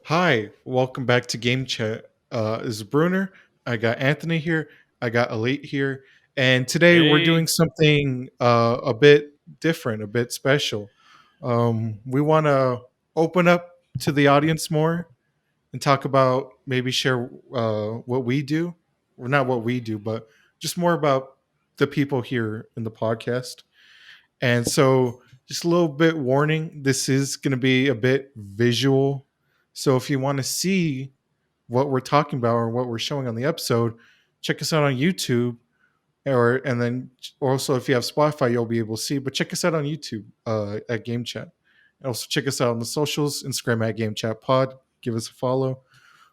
Hi, welcome back to Game Chat. This is Brunner. I got Anthony here. I got Elite here. And today we're doing Hey, something a bit different, a bit special. We want to open up to the audience more and talk about maybe share what we do. Well, not what we do, but just more about the people here in the podcast. And so, just a little bit warning this is going to be a bit visual. So, if you want to see what we're talking about or what we're showing on the episode, check us out on YouTube. Or and then also if you have Spotify, you'll be able to see. But check us out on YouTube at Game Chat. And also check us out on the socials, Instagram at Game Chat Pod. Give us a follow.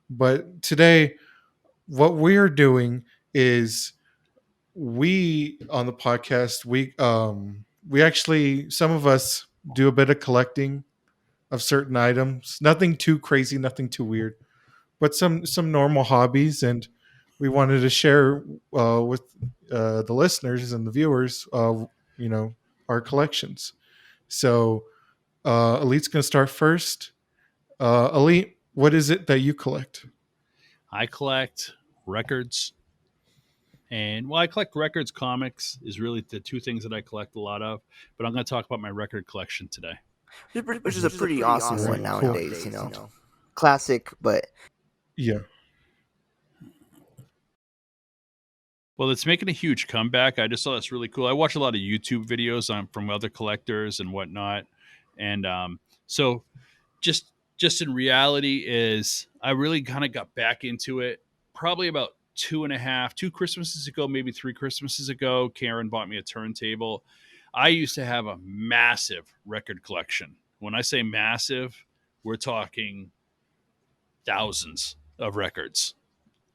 But today, what we're doing is we on the podcast we actually some of us do a bit of collecting of certain items, nothing too crazy, nothing too weird, but some normal hobbies, and we wanted to share with the listeners and the viewers you know our collections. So Elite's gonna start first. Elite, what is it that you collect? I collect records, and I collect records. Comics is really the two things that I collect a lot of. But I'm going to talk about my record collection today. Which is a pretty awesome Very one cool. nowadays. Classic, but Yeah. Well, it's making a huge comeback. I just saw that's really cool. I watch a lot of YouTube videos from other collectors and whatnot, and so just in reality is I really kind of got back into it probably about two Christmases ago, maybe 3 Christmases ago. Karen bought me a turntable. I used to have a massive record collection. When I say massive, we're talking thousands of records.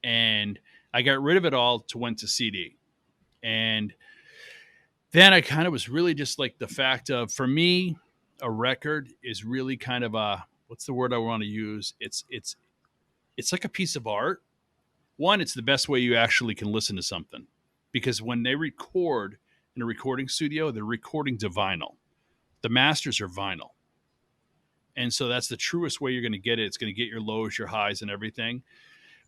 And I got rid of it all to went to CD. And then I kind of was really just like the fact of, for me, a record is really kind of a, what's the word I want to use? It's like a piece of art. One, it's the best way you actually can listen to something, because when they record in a recording studio, they're recording to vinyl. The masters are vinyl. And so that's the truest way you're going to get it. It's going to get your lows, your highs, and everything.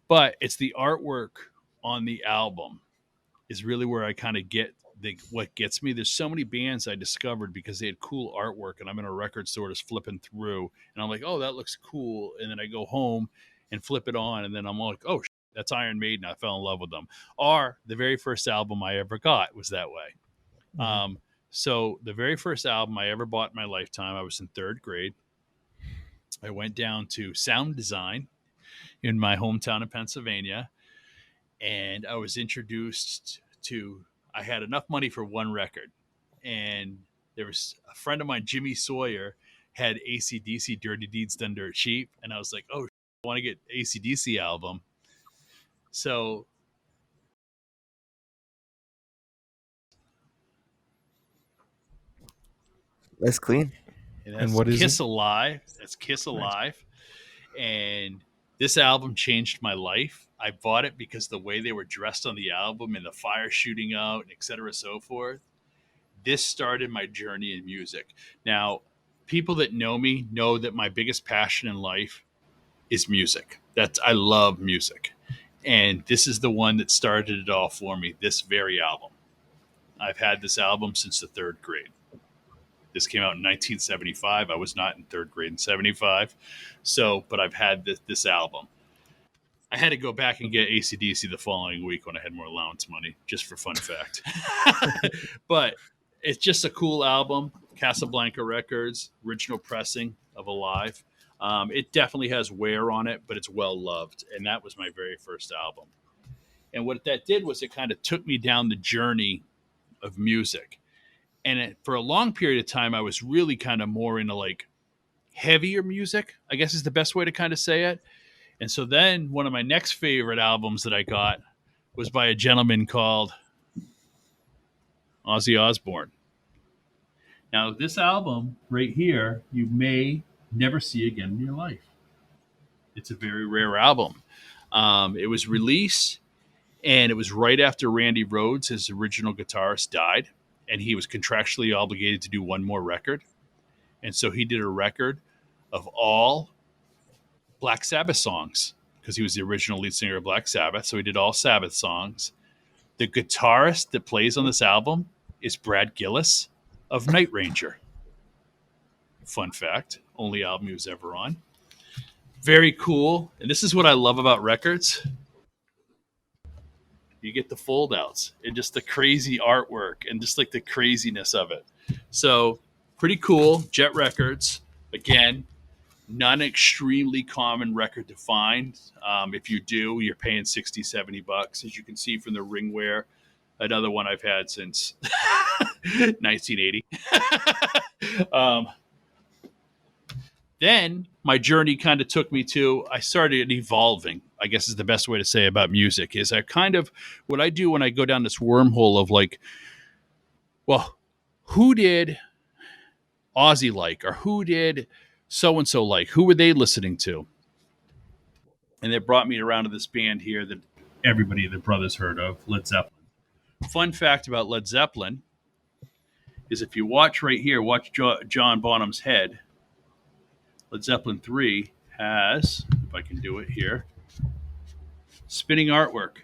But it's the artwork on the album is really where I kind of get what gets me. There's so many bands I discovered because they had cool artwork, and I'm in a record store just flipping through, and I'm like, oh, that looks cool. And then I go home and flip it on, and then I'm like, oh, that's Iron Maiden. I fell in love with them. Or the very first album I ever got was that way. Mhm. So the very first album I ever bought in my lifetime, I was in third grade. I went down to sound design in my hometown of Pennsylvania, and I was introduced to. I had enough money for one record, and there was a friend of mine, Jimmy Sawyer, had AC/DC Dirty Deeds Done Dirt Cheap, and I was like, oh, I want to get AC/DC album. So that's clean. and And that's what is it? Kiss Alive. That's Kiss Alive. And this album changed my life. I bought it because the way they were dressed on the album and the fire shooting out, and et cetera, so forth. This started my journey in music. Now, people that know me know that my biggest passion in life is music. That's I love music. And this is the one that started it all for me, this very album. I've had this album since the third grade. This came out in 1975. I was not in third grade in 75. So, but I've had this album. I had to go back and get AC/DC the following week when I had more allowance money, just for fun fact. But it's just a cool album. Casablanca Records, original pressing of Alive. It definitely has wear on it, but it's well loved. And that was my very first album. And what that did was it kind of took me down the journey of music. And for a long period of time, I was really kind of more into like heavier music, I guess is the best way to kind of say it. And so then one of my next favorite albums that I got was by a gentleman called Ozzy Osbourne. Now, this album right here, you may never see again in your life. It's a very rare album. It was released, and it was right after Randy Rhoads, his original guitarist, died, and he was contractually obligated to do one more record. And so he did a record of all Black Sabbath songs because he was the original lead singer of Black Sabbath. So he did all Sabbath songs. The guitarist that plays on this album is Brad Gillis of Night Ranger. Fun fact, only album he was ever on. Very cool. And this is what I love about records. You get the fold outs and just the crazy artwork and just like the craziness of it. So pretty cool. Jet Records. Again, not an extremely common record to find. If you do, you're paying $60-$70. As you can see from the ringwear, another one I've had since 1980. Then my journey kind of took me to, I started evolving, I guess is the best way to say about music, is I kind of, what I do when I go down this wormhole of like, well, who did Ozzy like, or who did so-and-so like, who were they listening to? And they brought me around to this band here that everybody, the brothers, heard of, Led Zeppelin. Fun fact about Led Zeppelin is if you watch right here, watch John Bonham's head, Led Zeppelin 3 has, if I can do it here, spinning artwork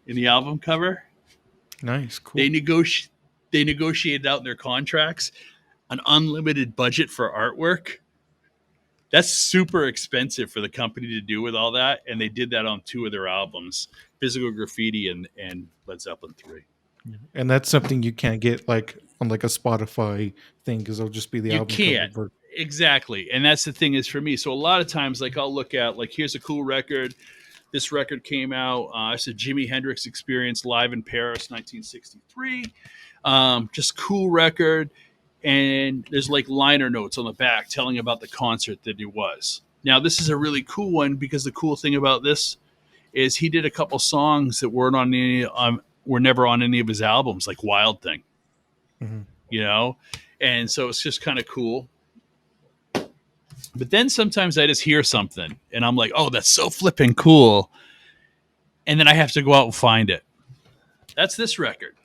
in the album cover. Nice, cool. They negotiated out in their contracts an unlimited budget for artwork. That's super expensive for the company to do with all that, and they did that on 2 of their albums, Physical Graffiti and Led Zeppelin 3. And that's something you can't get like on like a Spotify thing because it'll just be the You album can't. cover. Exactly. And that's the thing is for me. So a lot of times, like I'll look at like, here's a cool record. This record came out. It's a Jimi Hendrix Experience live in Paris, 1963. Just cool record. And there's like liner notes on the back telling about the concert that it was. Now, this is a really cool one because the cool thing about this is he did a couple songs that weren't on any, were never on any of his albums, like Wild Thing, you know? And so it's just kind of cool. But then sometimes I just hear something and I'm like, oh, that's so flipping cool. And then I have to go out and find it. That's this record.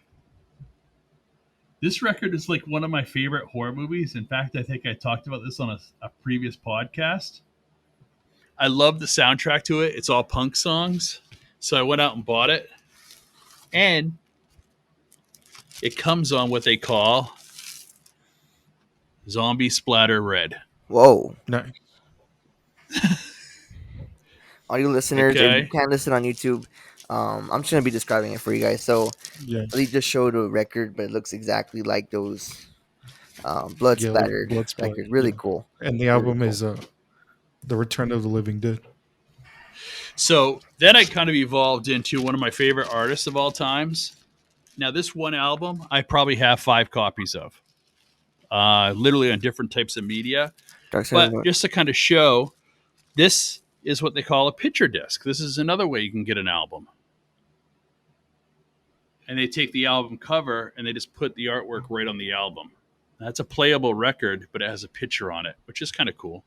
This record is like one of my favorite horror movies. In fact, I think I talked about this on a previous podcast. I love the soundtrack to it. It's all punk songs. So I went out and bought it. And it comes on what they call Zombie Splatter Red. Whoa. Nice. All you listeners, Okay. if you can't listen on YouTube, I'm just going to be describing it for you guys. So Yeah. they just showed a record, but it looks exactly like those blood Yeah, splattered blood splattered, record. Really yeah. cool. And the album is The Return of the Living Dead. So then I kind of evolved into one of my favorite artists of all times. Now, this one album, I probably have 5 copies of, literally on different types of media. Dark Side of the But Moon. just to kind of show, this is what they call a picture disc. This is another way you can get an album. And they take the album cover and they just put the artwork right on the album. That's a playable record, but it has a picture on it, which is kind of cool.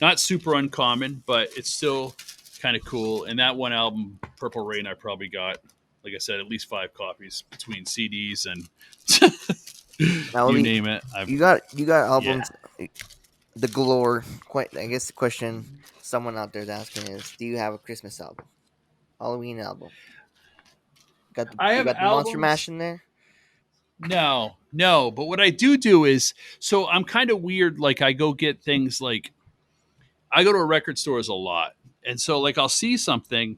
Not super uncommon, but it's still kind of cool. And that one album, Purple Rain, I probably got, like I said, at least 5 copies between CDs and Now, you Lee, name it. you got albums, the galore. Quite, I guess the question someone out there is asking is, do you have a Christmas album, Halloween album? I have you got the Monster albums- Mash in there. No. But what I do is, so I'm kind of weird. Like I go get things like, I go to record stores a lot. And so like I'll see something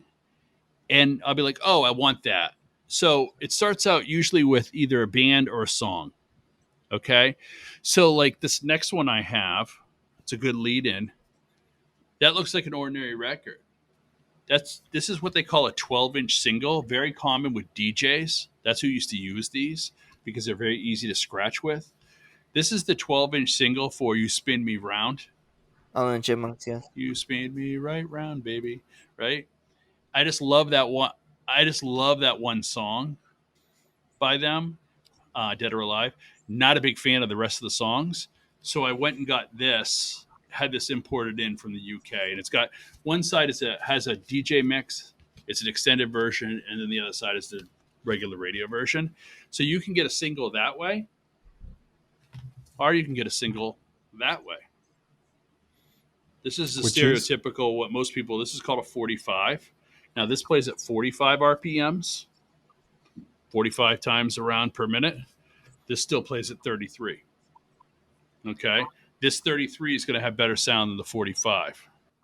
and I'll be like, oh, I want that. So it starts out usually with either a band or a song. Okay. So like this next one I have, it's a good lead in. That looks like an ordinary record. This is what they call a 12-inch single, very common with DJs. That's who used to use these because they're very easy to scratch with. This is the 12-inch single for You Spin Me Round. Oh, and Chipmunks, yeah. You spin me right round, baby. Right? I just love that one. I just love that one song by them, Dead or Alive. Not a big fan of the rest of the songs. So I went and got this, had this imported in from the UK. And it's got one side has a DJ mix. It's an extended version. And then the other side is the regular radio version. So you can get a single that way. Or you can get a single that way. This is the Which is stereotypical, what most people, this is called a 45. Now, this plays at 45 RPMs, 45 times around per minute. This still plays at 33. Okay. This 33 is going to have better sound than the 45,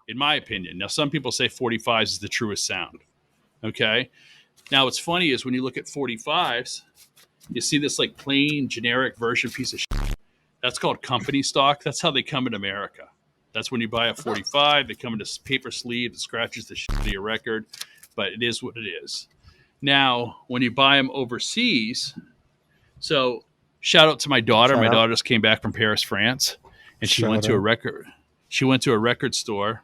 in my opinion. Now, some people say 45s is the truest sound. Okay. Now, what's funny is when you look at 45s, you see this like plain generic version piece of shit. That's called company stock. That's how they come in America. That's when you buy a 45, they come in this paper sleeve that scratches the shit out of your record, but it is what it is. Now, when you buy them overseas, so shout out to my daughter. My daughter just came back from Paris, France, and she went to a record store,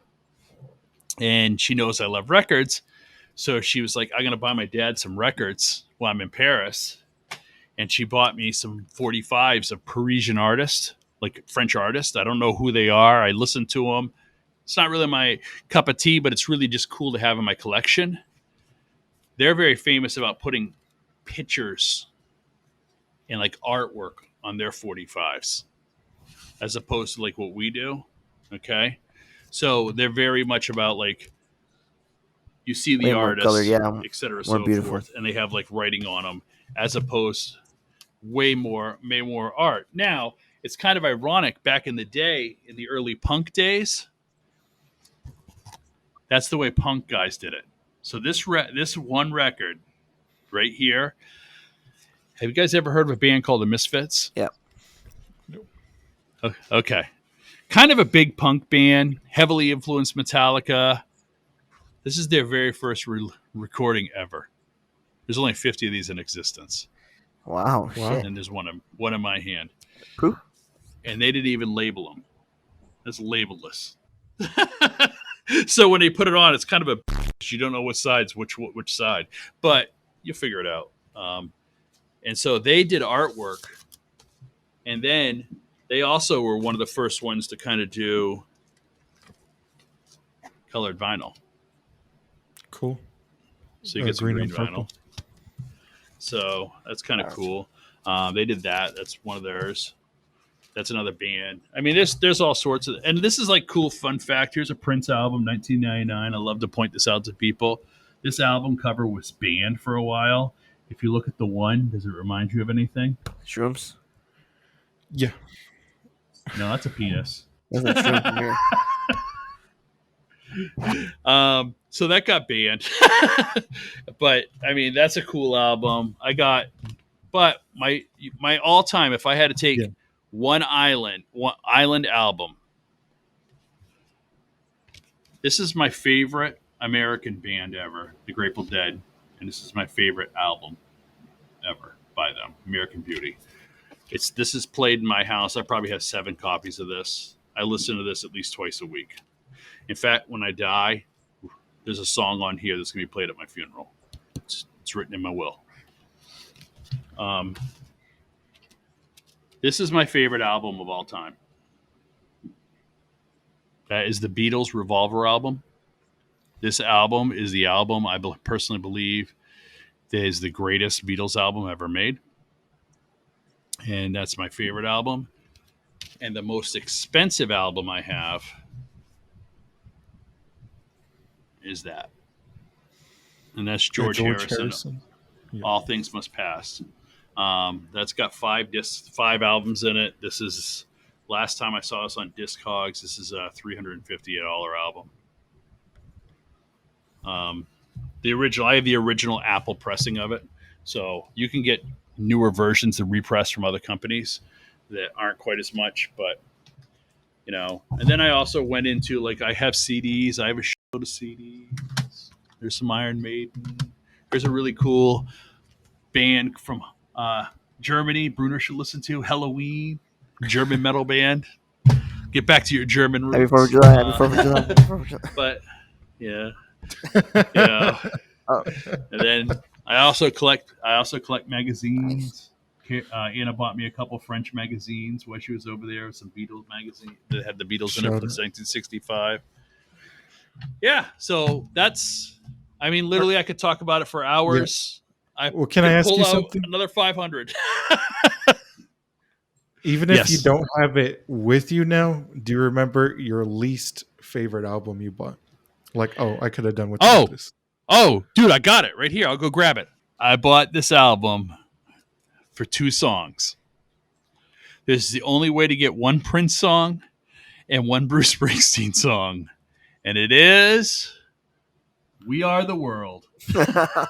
and she knows I love records. So she was like, I'm going to buy my dad some records while I'm in Paris. And she bought me some 45s of Parisian artists, like French artists. I don't know who they are. I listen to them. It's not really my cup of tea, but it's really just cool to have in my collection. They're very famous about putting pictures and like artwork on their 45s as opposed to like what we do. Okay. So they're very much about like, you see the artist, color, et cetera, so beautiful. forth, and they have like writing on them as opposed way more art. Now, it's kind of ironic. Back in the day, in the early punk days, that's the way punk guys did it. So this one record right here, have you guys ever heard of a band called the Misfits? Yeah. Okay. Kind of a big punk band, heavily influenced Metallica. This is their very first recording ever. There's only 50 of these in existence. Wow. Shit. And there's one in my hand. Proof. And they didn't even label them. It's labelless. So when they put it on, it's kind of a you don't know which side, but you'll figure it out. And so they did artwork, and then they also were one of the first ones to kind of do colored vinyl. Cool. So you get some green vinyl. So that's kind of cool. They did that. That's one of theirs. That's another band. I mean, there's all sorts of, and this is like cool fun fact. Here's a Prince album, 1999. I love to point this out to people. This album cover was banned for a while. If you look at the one, does it remind you of anything? Shrooms? Yeah. No, that's a penis. That's a shroom here. So that got banned. But I mean, that's a cool album. But my all time, if I had to take one island album, this is my favorite American band ever, the Grateful Dead, and this is my favorite album ever by them, American Beauty. This is played in my house. I probably have 7 copies of this. I listen to this at least twice a week. In fact, when I die, there's a song on here that's going to be played at my funeral. It's written in my will. This is my favorite album of all time. That is the Beatles Revolver album. This album is the album I personally believe that is the greatest Beatles album ever made. And that's my favorite album. And the most expensive album I have is that. And that's George Harrison. Yeah. All Things Must Pass. That's got 5 albums in it. This is last time I saw this on Discogs. This is a $350 album. The original, I have the original Apple pressing of it, so you can get newer versions and repress from other companies that aren't quite as much, but you know. And then I also went into like I have CDs. I have a shitload of CDs. There's some Iron Maiden. There's a really cool band from Germany. Brunner should listen to Halloween, German metal band. Get back to your German roots. Happy 4th of July. Happy 4th of July. But yeah. Yeah. Oh. And then I also collect magazines. Anna bought me a couple French magazines while she was over there. Some Beatles magazine that had the Beatles in it from 1965. Yeah, so that's. I mean, literally, I could talk about it for hours. Yeah. Can I ask you something? Another 500. Even if you don't have it with you now, do you remember your least favorite album you bought? Like, oh, I could have done without this. Oh, dude, I got it right here. I'll go grab it. I bought this album for 2 songs. This is the only way to get one Prince song and one Bruce Springsteen song. And it is We Are the World. That's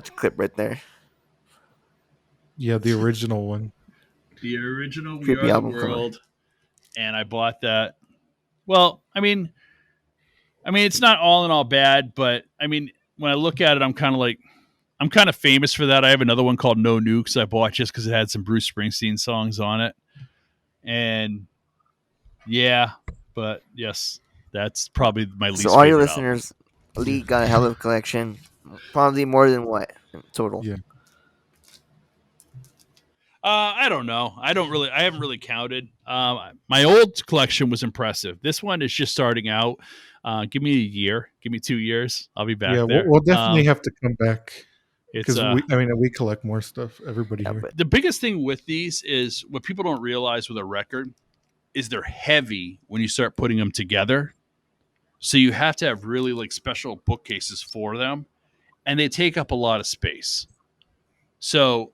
a clip right there. Yeah, the original one. The original We Creepy Are the album World. And I bought that. Well, I mean, it's not all in all bad, but I mean, when I look at it, I'm kind of famous for that. I have another one called No Nukes I bought just because it had some Bruce Springsteen songs on it. And yeah, but yes, that's probably my least favorite. So all your listeners, Lee got a hell of a collection. Probably more than what total? Yeah. I don't know. I haven't really counted. My old collection was impressive. This one is just starting out. Give me a year. Give me 2 years. I'll be back there. We'll definitely have to come back. It's Because we collect more stuff. Everybody here. The biggest thing with these is what people don't realize with a record is they're heavy when you start putting them together. So you have to have really like special bookcases for them, and they take up a lot of space. So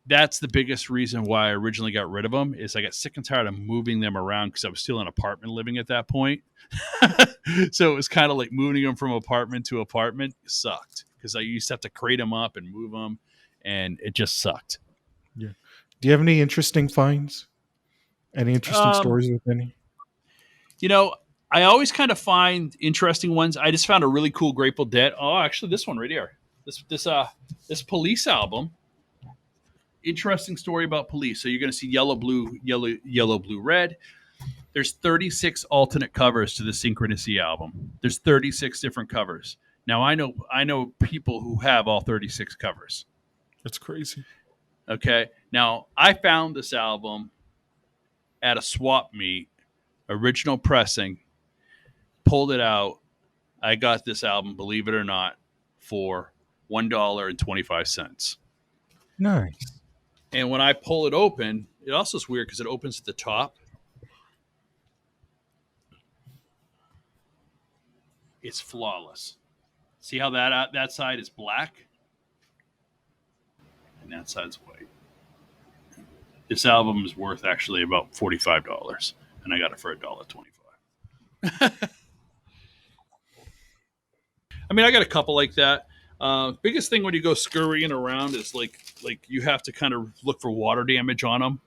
that's the biggest reason why I originally got rid of them is I got sick and tired of moving them around because I was still in an apartment living at that point. So it was kind of like moving them from apartment to apartment sucked because I used to have to crate them up and move them, and it just sucked. Yeah. Do you have any interesting finds? Any interesting stories with any? You know, I always kind of find interesting ones. I just found a really cool Grateful Dead. Oh, actually, this one right here. This Police album. Interesting story about Police. So you're going to see yellow, blue, red. There's 36 alternate covers to the Synchronicity album. There's 36 different covers. Now I know people who have all 36 covers. That's crazy. Okay. Now I found this album at a swap meet, original pressing, pulled it out. I got this album, believe it or not, for $1.25. Nice. And when I pull it open, it also is weird because it opens at the top. It's flawless. See how that side is black? And that side's white. This album is worth actually about $45, and I got it for $1.25. I mean, I got a couple like that. Biggest thing when you go scurrying around is like you have to kind of look for water damage on them.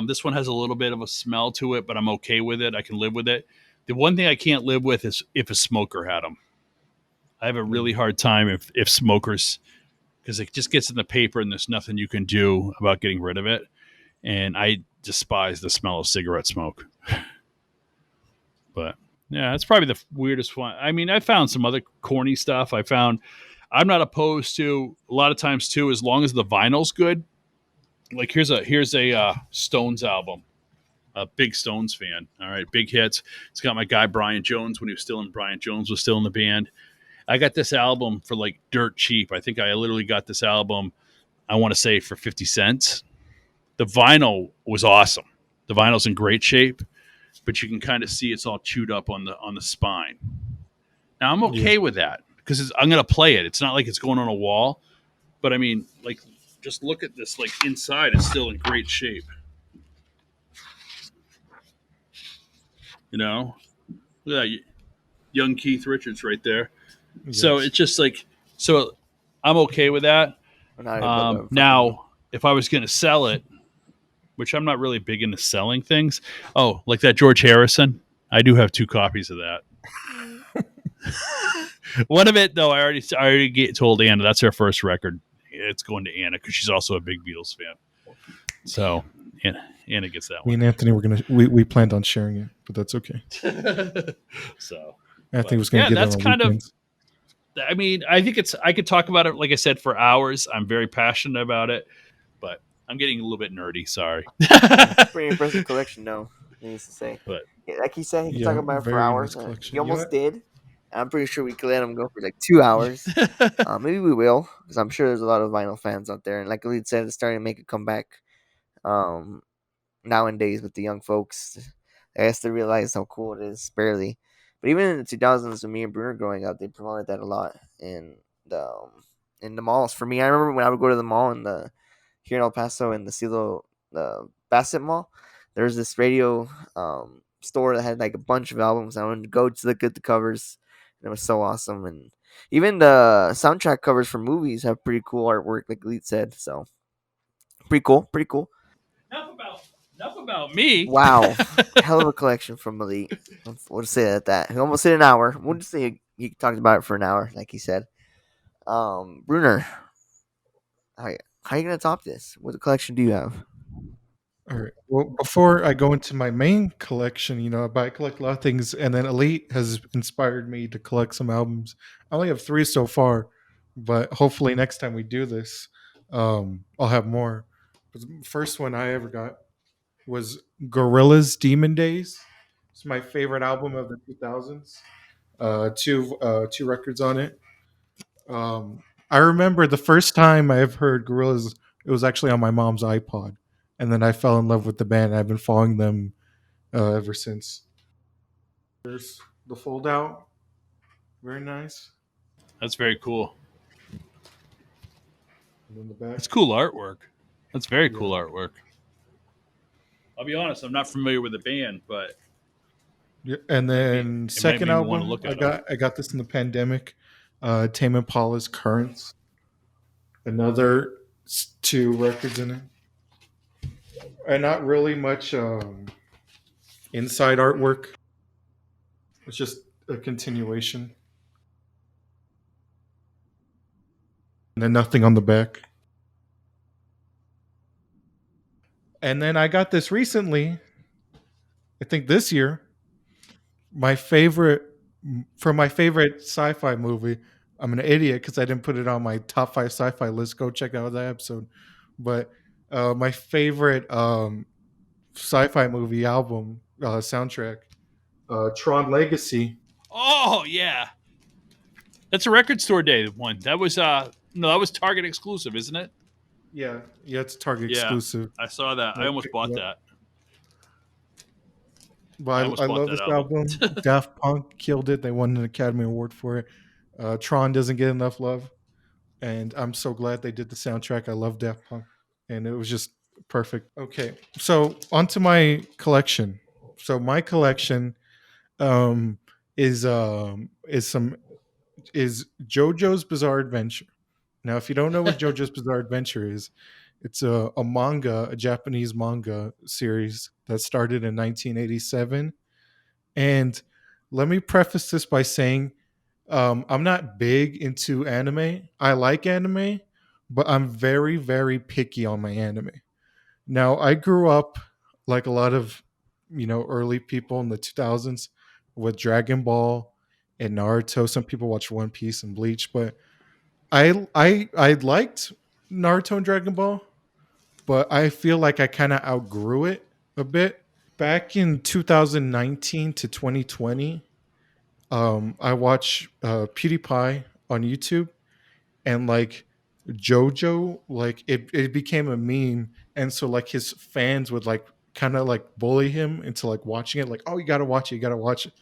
This one has a little bit of a smell to it, but I'm okay with it. I can live with it. The one thing I can't live with is if a smoker had them. I have a really hard time if smokers, because it just gets in the paper and there's nothing you can do about getting rid of it. And I despise the smell of cigarette smoke. But yeah, that's probably the weirdest one. I mean, I found some other corny stuff. I'm not opposed to a lot of times too, as long as the vinyl's good. Like here's a Stones album. A big Stones fan. All right, big hits. It's got my guy Brian Jones when Brian Jones was still in the band. I got this album for like dirt cheap. I think I literally got this album, I want to say for 50 cents. The vinyl was awesome. The vinyl's in great shape, but you can kind of see it's all chewed up on the spine. Now I'm okay with that because I'm going to play it. It's not like it's going on a wall, but I mean, like, just look at this. Like inside, it's still in great shape. You know, look at that young Keith Richards right there. Yes. So it's just like, so I'm okay with that. Now, if I was going to sell it, which I'm not really big into selling things. Oh, like that George Harrison. I do have 2 copies of that. One of it, though, I already told Anna that's her first record. It's going to Anna because she's also a big Beatles fan. So Anna gets that one. Me and Anthony we planned on sharing it, but that's okay. So Anthony was going to get it on kind weekends. of. I mean, I think I could talk about it, like I said, for hours. I'm very passionate about it, but I'm getting a little bit nerdy. Sorry. Pretty impressive collection, though. Needs to say, but like he said, he could talk about it for hours. Nice he almost did. I'm pretty sure we could let him go for like 2 hours. Maybe we will, because I'm sure there's a lot of vinyl fans out there, and like Lee said, it's starting to make a comeback. Nowadays with the young folks, I guess they realize how cool it is. Barely, but even in the 2000s, when me and Brunner growing up, they promoted that a lot the um, in the malls. For me, I remember when I would go to the mall in the here in El Paso in the Silo the Bassett Mall. There's this radio store that had like a bunch of albums. I would go to look at the covers, and it was so awesome. And even the soundtrack covers for movies have pretty cool artwork, like Elite said. So pretty cool, pretty cool. Enough about enough about me. Wow, hell of a collection from Elite. We'll just say it at that. He almost hit an hour. We'll just say he talked about it for an hour, like he said. Brunner, how are you gonna top this? What collection do you have? All right. Well, before I go into my main collection, I collect a lot of things, and then Elite has inspired me to collect some albums. I only have three so far, but hopefully next time we do this, I'll have more. But the first one I ever got was Gorilla's Demon Days. It's my favorite album of the 2000s. Two records on it. I remember the first time I ever heard Gorillaz, it was actually on my mom's iPod, and then I fell in love with the band. I've been following them ever since. There's the fold out, very nice. That's very cool. And then the back, That's cool artwork. That's very yeah. cool artwork. I'll be honest, I'm not familiar with the band, but Yeah. And then it might second make me want to album, look I at them. got this in the pandemic. Tame Impala's Currents, another two records in it, and not really much inside artwork. It's just a continuation. And then nothing on the back. And then I got this recently, I think this year, my favorite for my favorite sci-fi movie. I'm an idiot because I didn't put it on my top 5 sci-fi list. Go check out that episode. But my favorite sci-fi movie album soundtrack, Tron Legacy. Oh yeah, that's a record store day one. That was no, that was Target exclusive, isn't it? Yeah, it's Target Yeah, exclusive. I saw that. I almost bought that. I But almost I bought love that this album. album. Daft Punk killed it. They won an Academy Award for it. Tron doesn't get enough love, and I'm so glad they did the soundtrack. I love Daft Punk, and it was just perfect. Okay, so onto my collection. So my collection um, is JoJo's Bizarre Adventure. Now, if you don't know what JoJo's Bizarre Adventure is, it's a manga, a Japanese manga series that started in 1987. And let me preface this by saying I'm not big into anime. I like anime, but I'm very, very picky on my anime. Now, I grew up like a lot of, early people in the 2000s with Dragon Ball and Naruto. Some people watch One Piece and Bleach, but I liked Naruto and Dragon Ball, but I feel like I kind of outgrew it a bit. Back in 2019 to 2020, I watched PewDiePie on YouTube, and like JoJo, like it became a meme, and so like his fans would like kind of like bully him into like watching it, like, oh, you gotta watch it, you gotta watch it.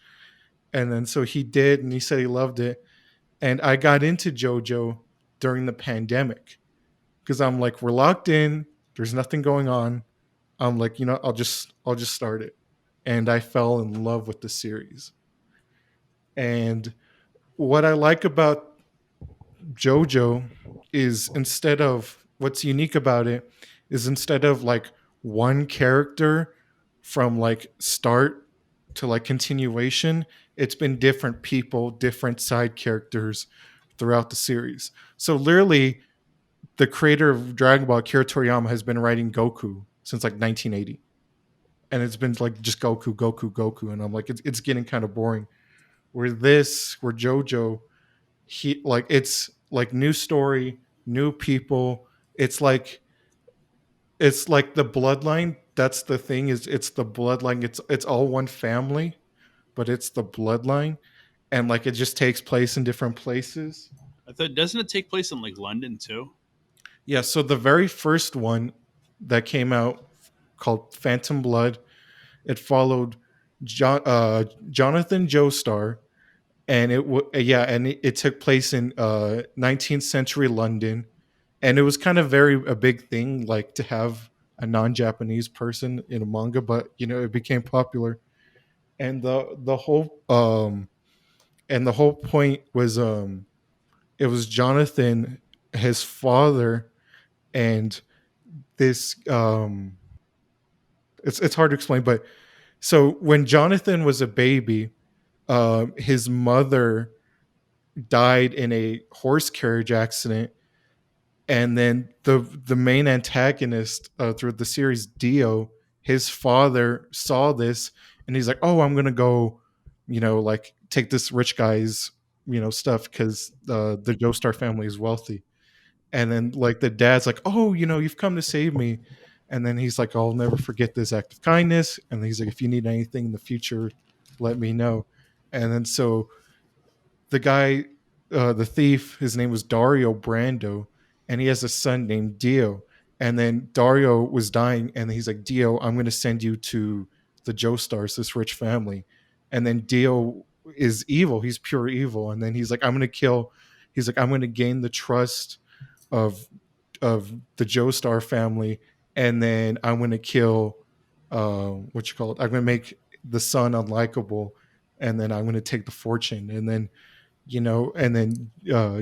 And then so he did, and he said he loved it. And I got into JoJo during the pandemic because I'm like, we're locked in, there's nothing going on. I'm like, I'll just start it. And I fell in love with the series. And what I like about JoJo is instead of what's unique about it is instead of like one character from like start to like continuation, it's been different people, different side characters throughout the series. So literally, the creator of Dragon Ball, Akira Toriyama, has been writing Goku since like 1980, and it's been like just Goku, Goku, Goku, and I'm like, it's getting kind of boring. Where JoJo, he like it's like new story, new people. It's like the bloodline. That's the thing, is it's the bloodline. It's all one family, but it's the bloodline, and like it just takes place in different places. I thought, doesn't it take place in like London too? Yeah, so the very first one that came out, called Phantom Blood, it followed Jonathan Joestar, and it took place in 19th century London, and it was kind of a big thing, like to have a non-Japanese person in a manga, but it became popular, and the whole point was it was Jonathan, his father, and this it's hard to explain, but so when Jonathan was a baby, his mother died in a horse carriage accident, and then the main antagonist through the series, Dio, his father saw this, and he's like, "Oh, I'm gonna go, like take this rich guy's stuff because the Joestar family is wealthy." And then like the dad's like, "Oh, you've come to save me." And then he's like, "I'll never forget this act of kindness." And he's like, "If you need anything in the future, let me know." And then so the guy, the thief, his name was Dario Brando, and he has a son named Dio. And then Dario was dying, and he's like, "Dio, I'm going to send you to the Joestars, this rich family." And then Dio is evil; he's pure evil. And then he's like, "I'm going to kill." He's like, "I'm going to gain the trust of the Joestar family, and then I'm going to kill what you call it. I'm going to make the son unlikable, and then I'm going to take the fortune." And then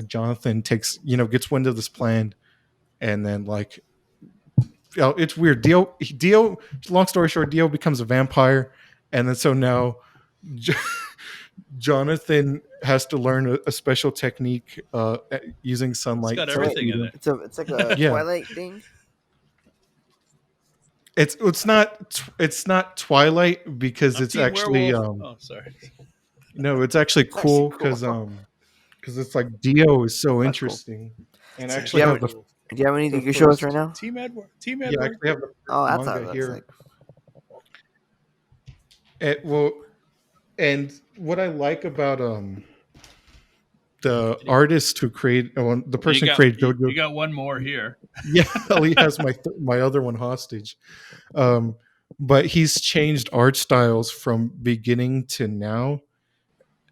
Jonathan gets wind of this plan, and then like it's weird. Dio. Long story short, Dio becomes a vampire, and then so now J- Jonathan has to learn a special technique using It's sunlight got to everything feed in him. it. It's like a Yeah, Twilight thing. it's not Twilight because I'm it's Team actually Werewolf. Oh, sorry. no, it's actually It's actually cool cool. because it's like Dio is so That's cool. interesting, and I It's actually Do you have have, do you have anything you can show us right first. now? Team Edward. Team Yeah, I Edward. actually have the first Oh, that's how manga it looks here. like. Well, and what I like about the artist who created the You person who got created you JoJo. got one more here. Yeah, Ali has my other one hostage. Um, but he's changed art styles from beginning to now.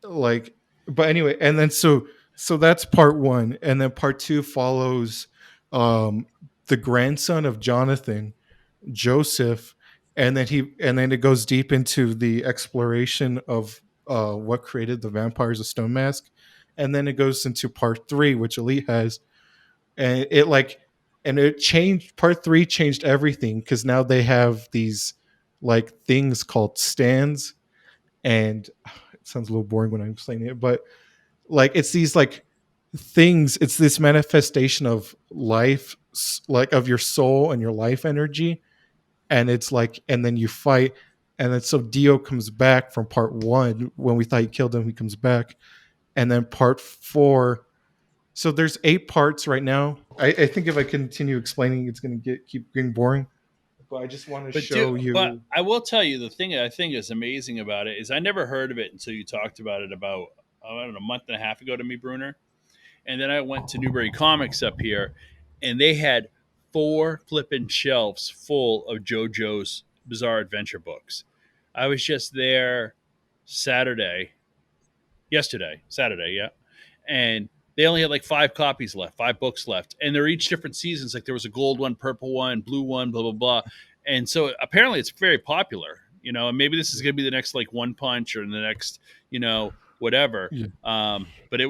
Like, but anyway, and then so that's part one, and then part two follows um the grandson of Jonathan, Joseph, and then it goes deep into the exploration of what created the vampires of Stone Mask, and then it goes into part three, which Elite has, and it changed. Part three changed everything because now they have these like things called stands, and it sounds a little boring when I'm explaining it, but like it's these like things. It's this manifestation of life, like of your soul and your life energy, and it's like, and then you fight, and then so Dio comes back from part one when we thought he killed him. He comes back, and then part four. So there's 8 parts right now. I think if I continue explaining, it's going to keep getting boring. But I just want to show But you. I will tell you the thing that I think is amazing about it is I never heard of it until you talked about it about I don't know, a month and a half ago to me, Brunner. And then I went to Newbury Comics up here, and they had 4 flippin' shelves full of JoJo's Bizarre Adventure books. I was just there Saturday, Saturday, yeah, and they only had like 5 copies left, 5 books left, and they're each different seasons. Like there was a gold one, purple one, blue one, blah blah blah, and so apparently it's very popular, and maybe this is going to be the next like One Punch or the next, whatever. Yeah, But I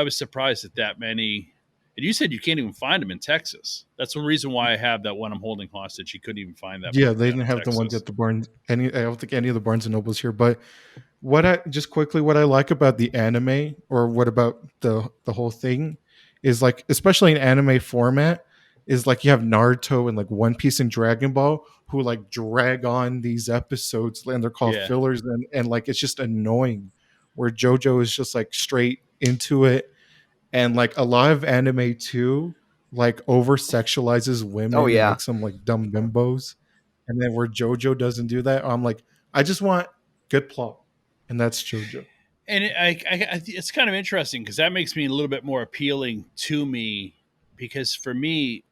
was surprised at that many. And you said you can't even find them in Texas. That's one reason why I have that one I'm holding hostage. You couldn't even find that yeah, book they down didn't in have the ones Texas. at the Barnes. I don't think any of the Barnes and Nobles here. But what I like about the anime, or what about the whole thing, is like, especially in anime format, is like you have Naruto and like One Piece and Dragon Ball who like drag on these episodes, and they're called Yeah. fillers, and like it's just annoying. Where JoJo is just like straight into it, and like a lot of anime too like over sexualizes Oh women and yeah, makes them like dumb bimbos, and then where JoJo doesn't do that, I'm like, I just want good plot, and that's JoJo. And it's kind of interesting because that makes me a little bit more appealing to me because for me,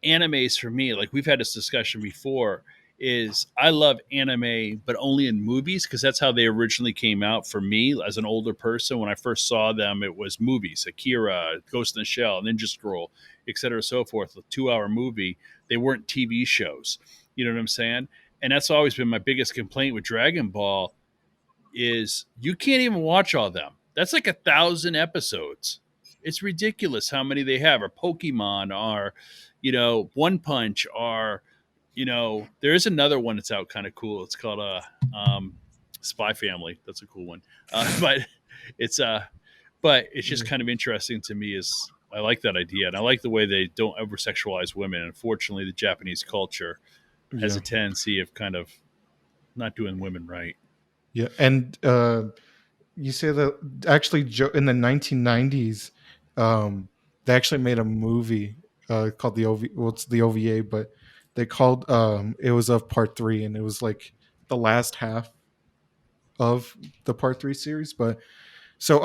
animes for me, like we've had this discussion before, is I love anime, but only in movies because that's how they originally came out for me as an older person. When I first saw them, it was movies: Akira, Ghost in the Shell, Ninja Scroll, etc., so forth. A 2-hour movie. They weren't TV shows. You know what I'm saying? And that's always been my biggest complaint with Dragon Ball is you can't even watch all of them. That's like 1,000 episodes. It's ridiculous how many they have. Or Pokemon, or One Punch, or there is another one that's out kind of cool. It's called um, Spy Family. That's a cool one. But it's but it's just kind of interesting to me. Is I like that idea, and I like the way they don't over sexualize women. Unfortunately, the Japanese culture has Yeah. a tendency of kind of not doing women right. Yeah. And you say that actually in the 1990s, they actually made a movie called the OV. Well, it's the OVA, but they called it was of part three, and it was like the last half of the part three series. But so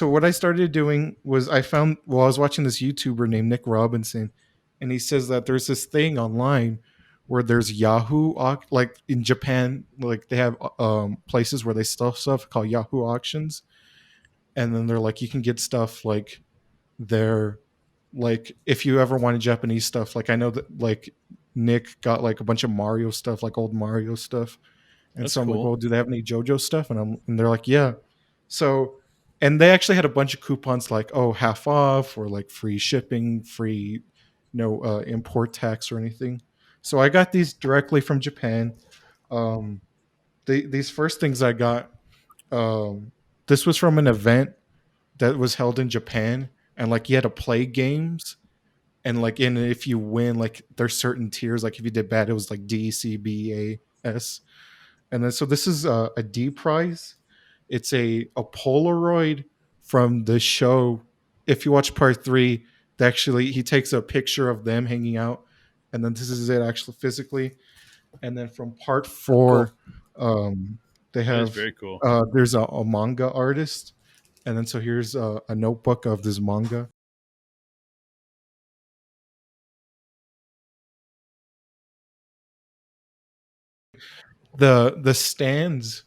what I started doing was I found I was watching this YouTuber named Nick Robinson, and he says that there's this thing online where there's like in Japan, like they have places where they sell stuff called Yahoo auctions, and then they're like you can get stuff like they're like if you ever wanted Japanese stuff, like I know that like Nick got like a bunch of Mario stuff, like old Mario stuff, and That's so I'm like, cool. well, do they have any JoJo stuff? And they're like, yeah. So and they actually had a bunch of coupons like half off or like free shipping, free no import tax or anything. So I got these directly from Japan. Um, these first things I got, um, this was from an event that was held in Japan, and like you had to play games, and like in if you win, like there's certain tiers. Like if you did bad, it was like D, C, B, A, S, and then so this is a D prize. It's a Polaroid from the show. If you watch part three, actually he takes a picture of them hanging out, and then this is it actually physically. And then from part Cool. four, um, they That is have very cool. there's a manga artist, and then so here's a notebook of this manga. The stands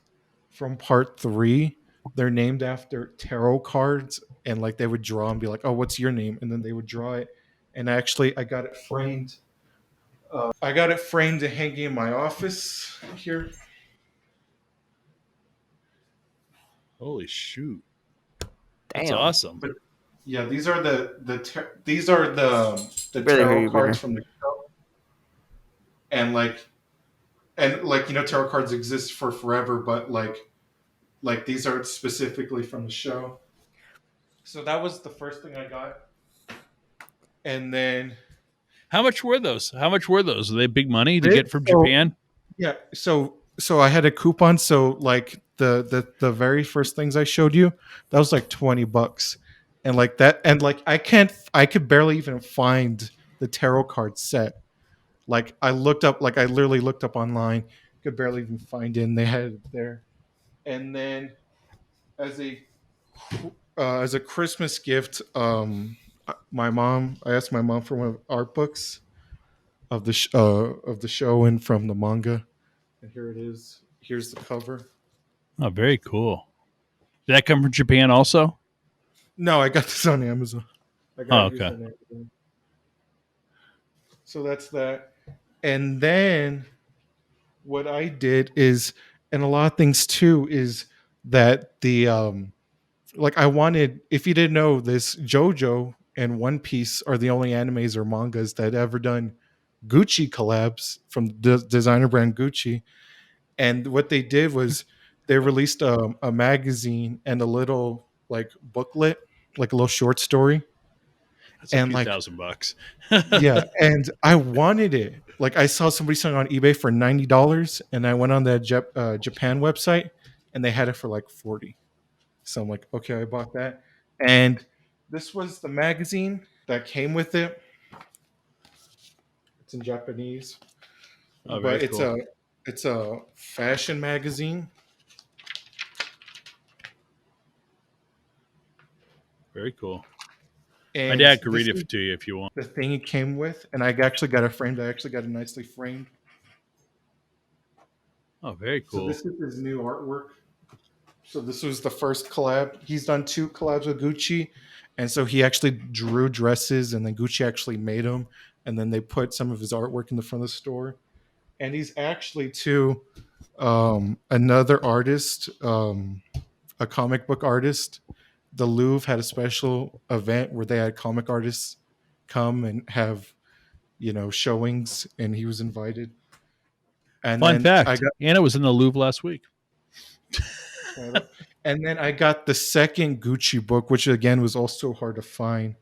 from part three, they're named after tarot cards, and like they would draw and be like, "Oh, what's your name?" And then they would draw it. And actually, I got it framed. I got it framed and hanging in my office here. Holy shoot. That's Damn. awesome. But yeah, these are these are the Barely hear tarot you, cards Brunner. from the show, and like tarot cards exist for forever, but like these are specifically from the show. So that was the first thing I got, and then How much were those? How much were those? Are they big money to this, get from so Japan? yeah, so I had a coupon. So like the very first things I showed you, that was like $20, and like that, and like I could barely even find the tarot card set. Like I looked up, like I literally looked up online, could barely even find it. And they had it there, and then as a as a Christmas gift, I asked my mom for one of art books of the show and from the manga, and here it is. Here's the cover. Oh, very cool. Did that come from Japan also? No, I got this on Amazon. I got Oh, it used okay. on Amazon. So that's that. And then what I did is, and a lot of things too, is that the like I wanted. If you didn't know this, JoJo and One Piece are the only animes or mangas that ever done Gucci collabs from the designer brand Gucci. And what they did was they released a magazine and a little like booklet, like a little short story, That's a and few like $1,000. yeah, and I wanted it. Like I saw somebody selling on eBay for $90, and I went on the Japan website, and they had it for like 40. So I'm like, okay, I bought that, and this was the magazine that came with it. It's in Japanese, Oh, but very cool. it's a fashion magazine. Very cool. My And dad could this read it is to you if you want. the thing it came with, and I actually got it framed. I actually got it nicely framed. Oh, very So cool. this is his new artwork. So this was the first collab. He's done 2 collabs with Gucci, and so he actually drew dresses, and then Gucci actually made them, and then they put some of his artwork in the front of the store. And he's actually too another artist, a comic book artist. The Louvre had a special event where they had comic artists come and have showings, and he was invited. And Fun then I fact: got Anna was in the Louvre last week. and then I got the second Gucci book, which again was also hard to find.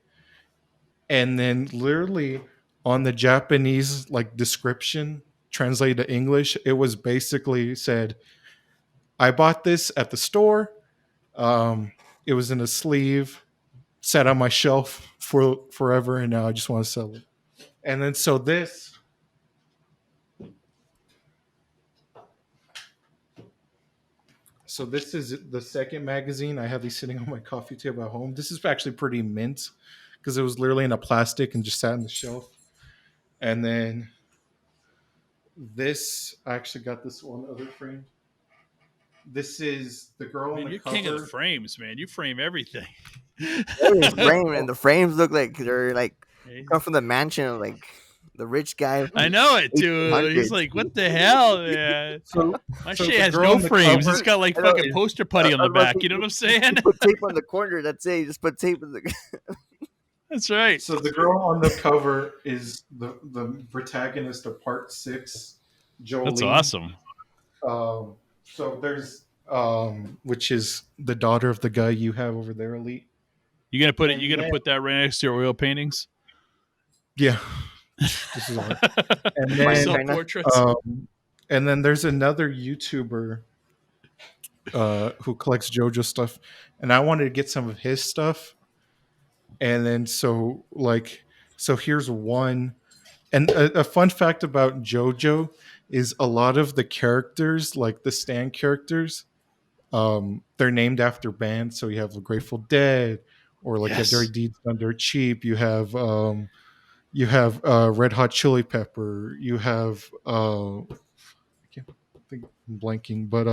And then literally on the Japanese like description translated to English, it was basically said, "I bought this at the store. It was in a sleeve, sat on my shelf for forever, and now I just want to sell it." And then so this is the second magazine. I have these sitting on my coffee table at home. This is actually pretty mint because it was literally in a plastic and just sat on the shelf. And then this, I actually got this one other frame. This is the girl on Man, the you're cover. king of the frames, man. You frame everything. And the frames look like they're like Hey. come from the mansion of like the rich guy. I know it, dude. He's 1800s. like, what the hell, man? My So shit the has girl no on the frames. cover- It's got like I know, fucking poster putty on I the was about back. to- You know what I'm saying? You put tape on the corner. That's it. You just put tape in the. That's right. So the girl on the cover is the protagonist of Part 6, Jolene. That's awesome. So there's which is the daughter of the guy you have over there, Elite. You gonna put it? And You gonna then- put that right next to your oil paintings? Yeah. This is art. And then Self portraits. and then there's another YouTuber who collects JoJo stuff, and I wanted to get some of his stuff. And then so here's one. And a fun fact about JoJo is a lot of the characters, like the stand characters, they're named after bands. So you have the Grateful Dead, or like Yes. a Dirty Deeds Done Dirt Cheap. You have Red Hot Chili Pepper. You have I can't think, I'm blanking, but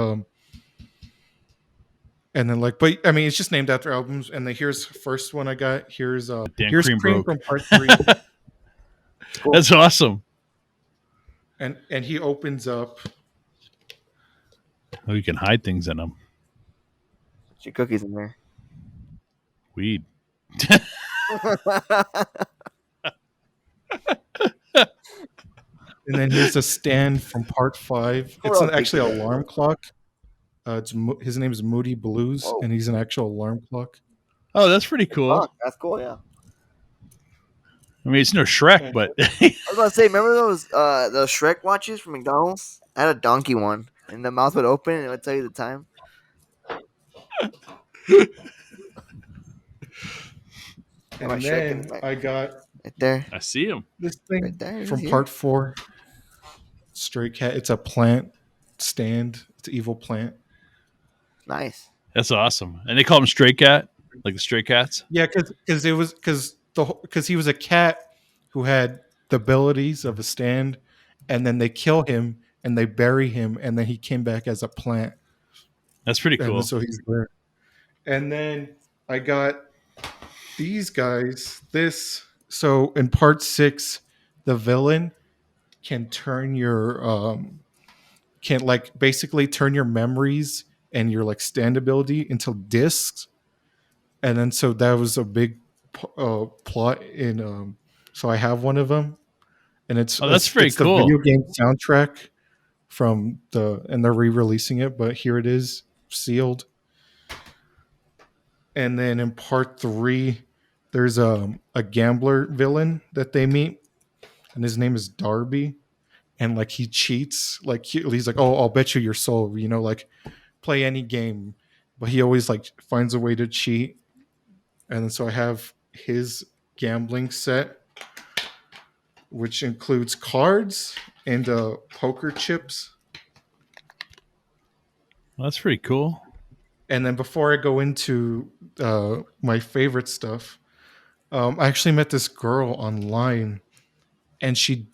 and then but I mean it's just named after albums. And then here's the first one I got. Here's here's Cream Cream broke. from Part 3. That's awesome. and he opens up. Oh, you can hide things in them. Put your cookies in there. Weed. And then here's a stand from Part 5. It's actually an alarm clock. His name is Moody Blues, Whoa. and he's an actual alarm clock. Oh, that's pretty cool. Oh, that's cool. Yeah. I mean, it's no Shrek, but I was about to say, remember those Shrek watches from McDonald's? I had a donkey one, and the mouth would open and it would tell you the time. And my Shrek in then the back. I got Right there. I see him. this thing Right there, from here. Part 4. Stray Cat. It's a plant stand. It's an evil plant. Nice. That's awesome. And they call him Stray Cat, like the Stray Cats. Yeah, because he was a cat who had the abilities of a stand, and then they kill him and they bury him, and then he came back as a plant. That's pretty cool. And so he's there. And then I got these guys. So in Part 6, the villain can turn your can like basically turn your memories and your like stand ability into discs. And then so that was a big plot in so I have one of them, and it's that's pretty it's cool. the video game soundtrack and they're re-releasing it, but here it is sealed. And then in Part 3, there's a gambler villain that they meet, and his name is Darby, and like he cheats, like he's like, oh, I'll bet you your soul, like play any game, but he always like finds a way to cheat. And then so I have his gambling set, which includes cards and poker chips. That's pretty cool. And then before I go into my favorite stuff, I actually met this girl online, and she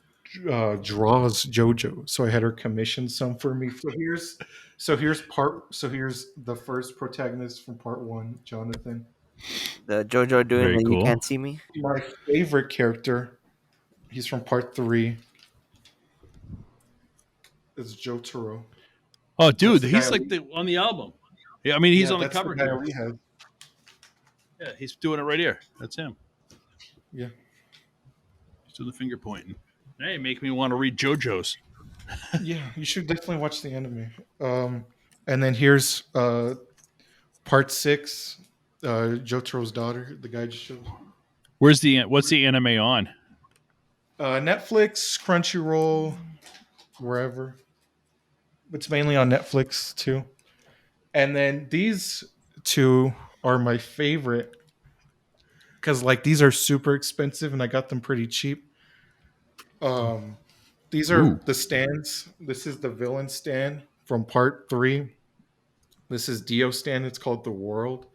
draws JoJo, so I had her commission some for me. So here's the first protagonist from part one, Jonathan. The JoJo doing Very the "You cool. Can't See Me." My favorite character, he's from part three. Is Jotaro. Oh, That's dude, the guy. he's like on the album. Yeah, I mean, he's Yeah, on the that's the cover guy here. we have. Yeah, he's doing it right here. That's him. Yeah. He's doing the finger pointing. Hey, make me want to read JoJo's. Yeah, you should definitely watch the anime. And then here's part six, Jotaro's daughter. The guy just showed. What's the anime on? Netflix, Crunchyroll, wherever. It's mainly on Netflix too. And then these two are my favorite because like these are super expensive and I got them pretty cheap. Um, these are Ooh. the stands. This is the villain stand from part three. This is Dio stand. It's called The World.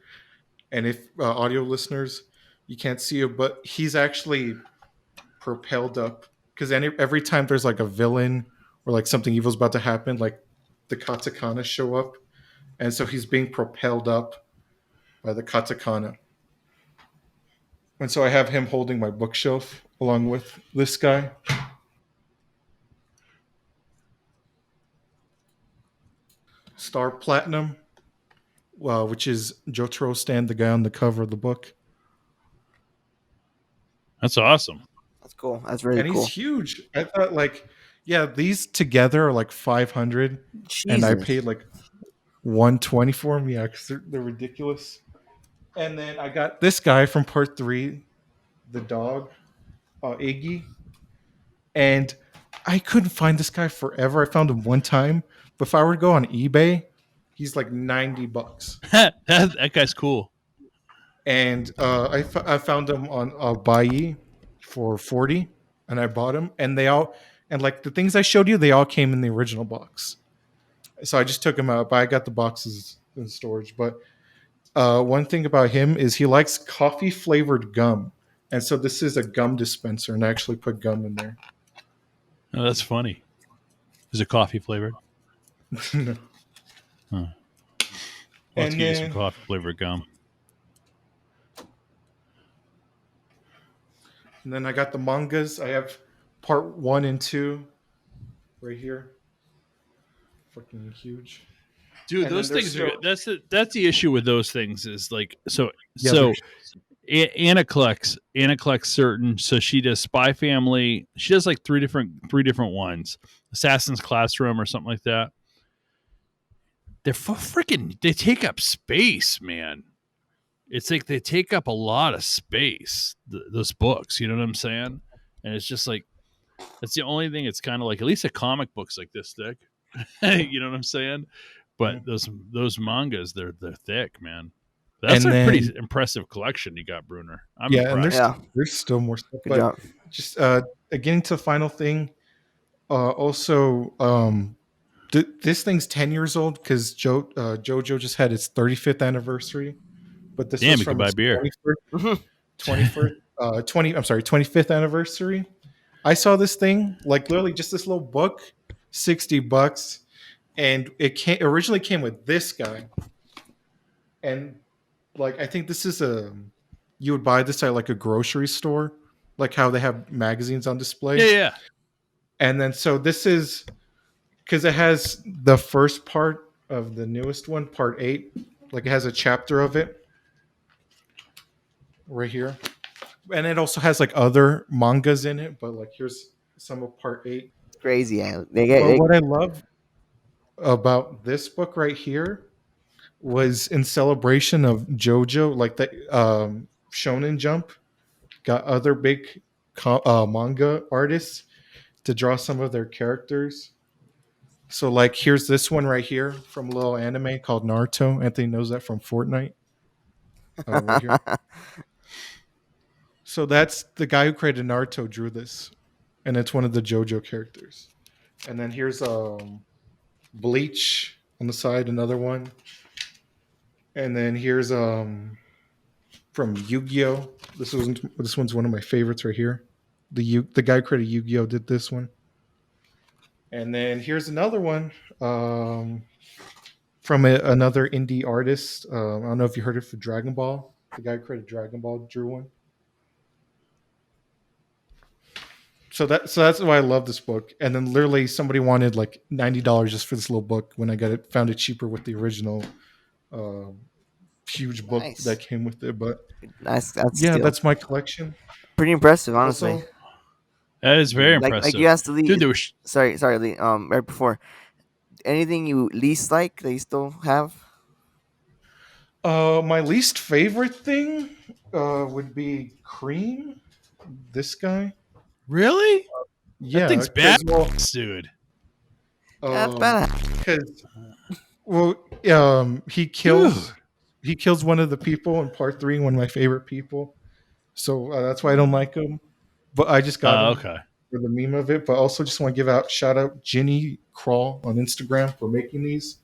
And if audio listeners, you can't see it, but he's actually propelled up because every time there's like a villain or like something evil's about to happen, like the katakana show up, and so he's being propelled up by the katakana. And so I have him holding my bookshelf along with this guy. Star Platinum, which is Jotaro Stand, the guy on the cover of the book. That's awesome. That's cool. That's really And he's cool. huge. I thought like, yeah, these together are like 500, and I Jesus. paid like 120 for them. Yeah, because they're ridiculous. And then I got this guy from part three, the dog, Iggy. And I couldn't find this guy forever. I found him one time. But if I were to go on eBay, he's like $90. That guy's cool. And I found him on Buyee for 40, and I bought him. And like the things I showed you, they all came in the original box. So I just took him out, but I got the boxes in storage. But one thing about him is he likes coffee flavored gum. And so this is a gum dispenser, and I actually put gum in there. Oh, that's funny. Is it coffee flavored? No. Huh. Let's And get you some then- coffee flavored gum. And then I got the mangas. I have part 1 and 2 right here. Fucking huge. Dude, And those then things there's are that's the issue with those things is like Yeah, so Anna collects certain, so she does Spy Family. She does like three different ones. Assassin's Classroom or something like that. They're freaking they take up space, man. It's like they take up a lot of space, those books, you know what I'm saying? And it's just like that's the only thing. It's kind of like at least a comic book's like this thick. You know what I'm saying? But those mangas, they're thick, man. That's And a pretty then- impressive collection you got, Brunner. I'm yeah, and impressed. there's still more stuff. Good But job. just getting to the final thing. Also, this thing's 10 years old because JoJo just had its 35th anniversary. But this Damn, was you could from buy its beer. 25th anniversary. I saw this thing, like literally just this little book, $60, and it originally came with this guy. And like I think this is you would buy this at like a grocery store, like how they have magazines on display. Yeah. And then so this is because it has the first part of the newest one, part 8. Like it has a chapter of it right here. And it also has like other mangas in it, but like here's some of part 8. Crazy. Yeah. But what I love about this book right here was in celebration of JoJo, like the Shonen Jump got other big manga artists to draw some of their characters. So like here's this one right here from a little anime called Naruto. Anthony knows that from Fortnite. Right here. So that's the guy who created Naruto drew this, and it's one of the JoJo characters. And then here's Bleach on the side, another one. And then here's from Yu-Gi-Oh. This one's one of my favorites right here. The guy who created Yu-Gi-Oh did this one. And then here's another one from another indie artist. I don't know if you heard it for Dragon Ball. The guy who created Dragon Ball drew one. So that's why I love this book. And then literally somebody wanted like $90 just for this little book when I found it cheaper with the original huge book Nice. that came with it. But Nice. That's yeah, still that's my collection. pretty impressive, honestly. Also, That is very like impressive. you asked Lee. Dude, there was Sorry, Lee. Right before, anything you least like that you still have? my least favorite thing would be Cream. This guy. really? That Yeah, thing's bad, well, dude. That's bad. because he kills one of the people in part 3, one of my favorite people. So that's why I don't like him. But I just got him Okay. for the meme of it. But also just want to give out shout out Ginny Crawl on Instagram for making these.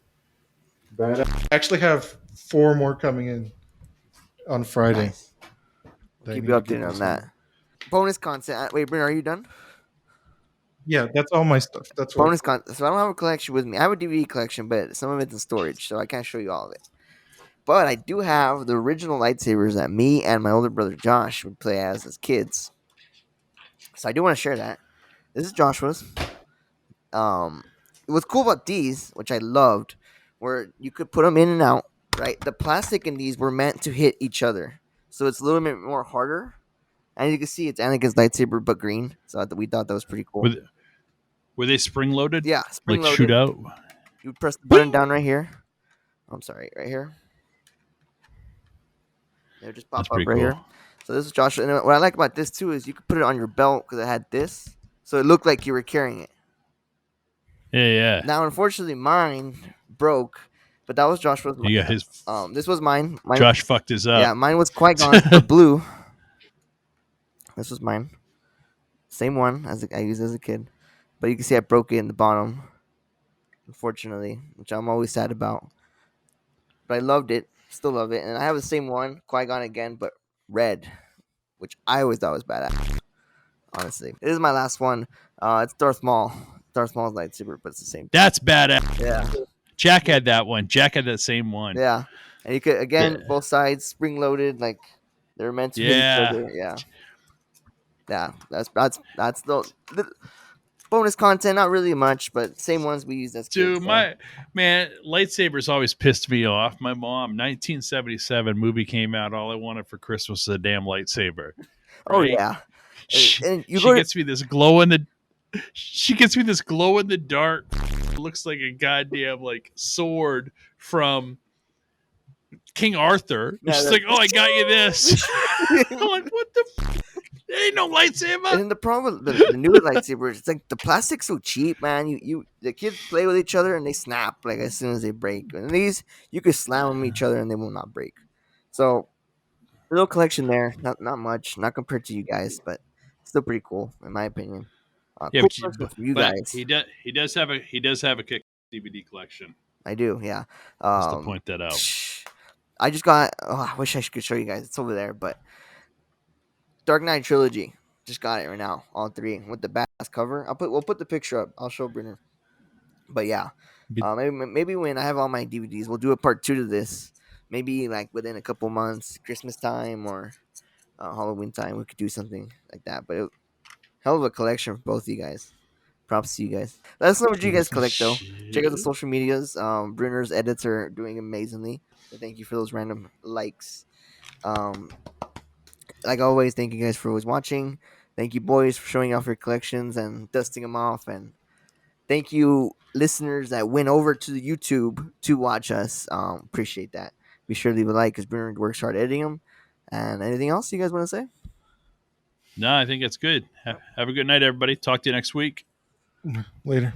Bad. I actually have 4 more coming in on Friday. Nice. We'll keep you updated on that. Bonus content. Wait, Brunner, are you done? Yeah, that's all my stuff. That's bonus content. So I don't have a collection with me. I have a DVD collection, but some of it's in storage, so I can't show you all of it. But I do have the original lightsabers that me and my older brother Josh would play as kids. So I do want to share that. This is Joshua's. What's cool about these, which I loved, where you could put them in and out. Right, the plastic in these were meant to hit each other, so it's a little bit more harder. And you can see it's Anakin's lightsaber, but green. So we thought that was pretty cool. Were they spring loaded? Yeah, spring like loaded. shootout. You would press the button down right here. I'm sorry, right here. It would just pop That's up pretty right cool. here. So this is Joshua. And what I like about this too is you could put it on your belt because it had this, so it looked like you were carrying it. Yeah. Now, unfortunately, mine broke, but that was Joshua's. You got his. This was mine. Josh fucked his up. Yeah, mine was Qui-Gon, but blue. This was mine. Same one as I used as a kid, but you can see I broke it in the bottom. Unfortunately, which I'm always sad about. But I loved it. Still love it. And I have the same one, Qui-Gon again, but red, which I always thought was badass. Honestly. This is my last one. It's Darth Maul. Darth Maul's lightsaber, but it's the same. That's badass. Yeah. Jack had that one. Jack had that same one. Yeah. And you could, again, both sides, spring-loaded, like they're meant to hit each other. Yeah. Yeah. That's the bonus content, not really much, but same ones we used as kids. Dude, my man, lightsabers always pissed me off. My mom, 1977 movie came out. All I wanted for Christmas was a damn lightsaber. Right? Oh yeah, and she gets me this glow in the. She gets me this glow in the dark. It looks like a goddamn like sword from King Arthur. Yeah, she's like, "Oh, I got you this." I'm like, "What the? There ain't no lightsaber." And the problem with the newer lightsabers, it's like the plastic's so cheap, man. The kids play with each other and they snap like as soon as they break. And these, you could slam them each other and they will not break. So, little collection there, not much, not compared to you guys, but still pretty cool in my opinion. Yeah, cool but you guys. He does have a kick DVD collection. I do, yeah. Just to point that out. I just got. I wish I could show you guys. It's over there, but Dark Knight trilogy. Just got it right now, all 3 with the badass cover. We'll put the picture up. I'll show Brunner. But yeah, maybe when I have all my DVDs, we'll do a part 2 to this. Maybe like within a couple months, Christmas time or Halloween time, we could do something like that. But hell of a collection for both of you guys. Props to you guys. Let us know what you guys collect though. Check out the social medias. Brunner's edits are doing amazingly. So thank you for those random likes. Like always, thank you guys for always watching. Thank you, boys, for showing off your collections and dusting them off. And thank you, listeners that went over to the YouTube to watch us. Appreciate that. Be sure to leave a like because Brunner works hard editing them. And anything else you guys want to say? No, I think it's good. Have a good night, everybody. Talk to you next week. Later.